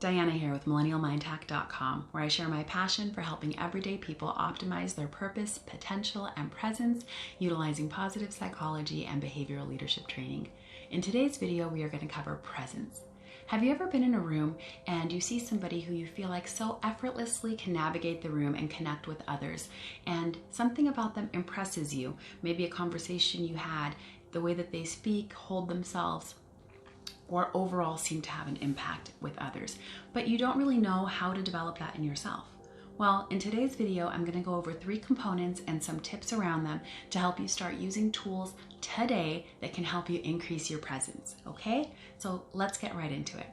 Diana here with MillennialMindHack.com, where I share my passion for helping everyday people optimize their purpose, potential, and presence utilizing positive psychology and behavioral leadership training. In today's video, we are going to cover presence. Have you ever been in a room and you see somebody who you feel like so effortlessly can navigate the room and connect with others, and something about them impresses you? Maybe a conversation you had, the way that they speak, hold themselves, or overall seem to have an impact with others, but you don't really know how to develop that in yourself. Well, in today's video, I'm going to go over 3 components and some tips around them to help you start using tools today that can help you increase your presence, okay? So let's get right into it.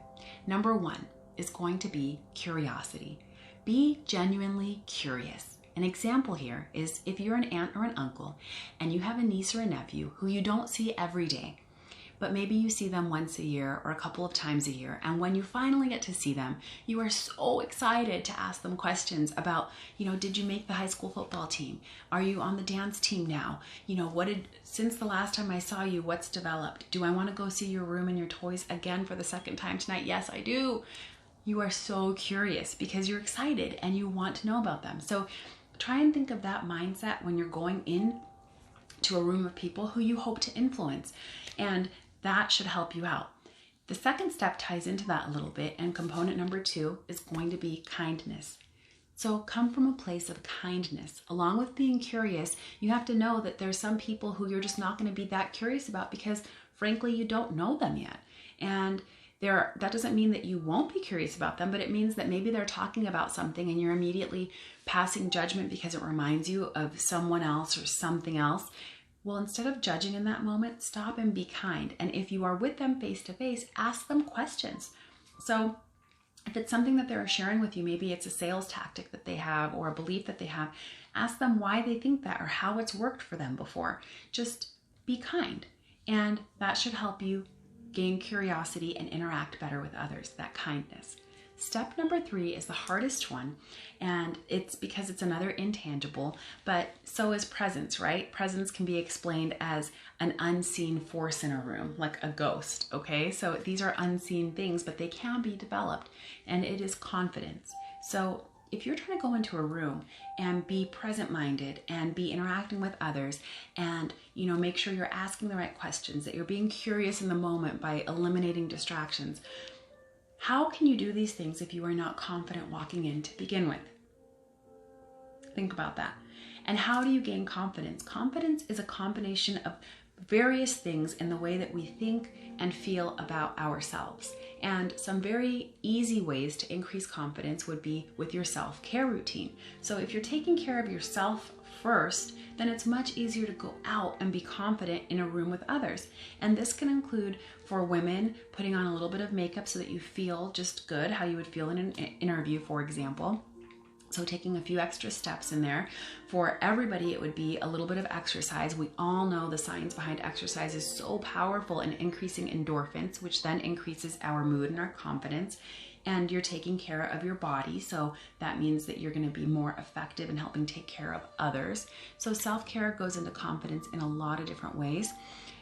Number 1 is going to be curiosity. Be genuinely curious. An example here is if you're an aunt or an uncle and you have a niece or a nephew who you don't see every day, but maybe you see them once a year or a couple of times a year. And when you finally get to see them, you are so excited to ask them questions about, did you make the high school football team? Are you on the dance team now? Since the last time I saw you, what's developed? Do I want to go see your room and your toys again for the second time tonight? Yes, I do. You are so curious because you're excited and you want to know about them. So try and think of that mindset when you're going in to a room of people who you hope to influence. And that should help you out. The second step ties into that a little bit, and component number 2 is going to be kindness. So come from a place of kindness. Along with being curious, you have to know that there's some people who you're just not going to be that curious about because frankly, you don't know them yet. And that doesn't mean that you won't be curious about them, but it means that maybe they're talking about something and you're immediately passing judgment because it reminds you of someone else or something else. Well, instead of judging in that moment, stop and be kind. And if you are with them face to face, ask them questions. So if it's something that they're sharing with you, maybe it's a sales tactic that they have or a belief that they have, ask them why they think that or how it's worked for them before. Just be kind. And that should help you gain curiosity and interact better with others, that kindness. Step number 3 is the hardest one, and it's because it's another intangible, but so is presence, right? Presence can be explained as an unseen force in a room, like a ghost, okay? So these are unseen things, but they can be developed, and it is confidence. So if you're trying to go into a room and be present-minded and be interacting with others and, make sure you're asking the right questions, that you're being curious in the moment by eliminating distractions, how can you do these things if you are not confident walking in to begin with? Think about that. And how do you gain confidence? Confidence is a combination of various things in the way that we think and feel about ourselves. And some very easy ways to increase confidence would be with your self-care routine. So if you're taking care of yourself first, then it's much easier to go out and be confident in a room with others. And this can include, for women, putting on a little bit of makeup so that you feel just good, how you would feel in an interview, for example. So taking a few extra steps in there. For everybody, it would be a little bit of exercise. We all know the science behind exercise is so powerful in increasing endorphins, which then increases our mood and our confidence. And you're taking care of your body, so that means that you're going to be more effective in helping take care of others. So self-care goes into confidence in a lot of different ways.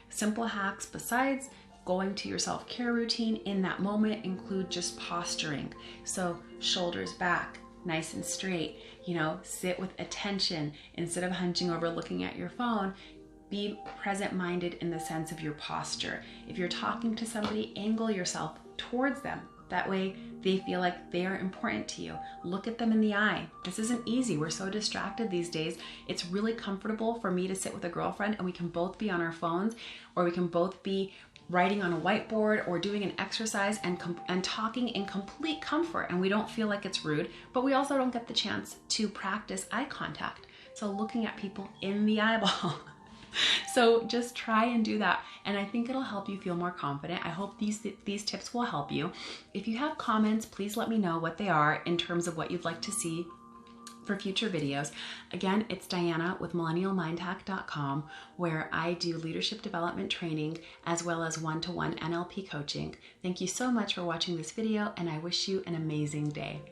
Simple hacks besides going to your self-care routine in that moment include just posturing. So shoulders back, nice and straight, sit with attention instead of hunching over looking at your phone. Be present-minded in the sense of your posture. If you're talking to somebody, angle yourself towards them. That way they feel like they are important to you. Look at them in the eye. This isn't easy. We're so distracted these days. It's really comfortable for me to sit with a girlfriend and we can both be on our phones, or we can both be writing on a whiteboard or doing an exercise and talking in complete comfort, and we don't feel like it's rude, but we also don't get the chance to practice eye contact. So looking at people in the eyeball. So just try and do that, and I think it'll help you feel more confident. I hope these tips will help you. If you have comments, please let me know what they are in terms of what you'd like to see for future videos. Again, it's Diana with MillennialMindHack.com, where I do leadership development training as well as one-to-one NLP coaching. Thank you so much for watching this video, and I wish you an amazing day.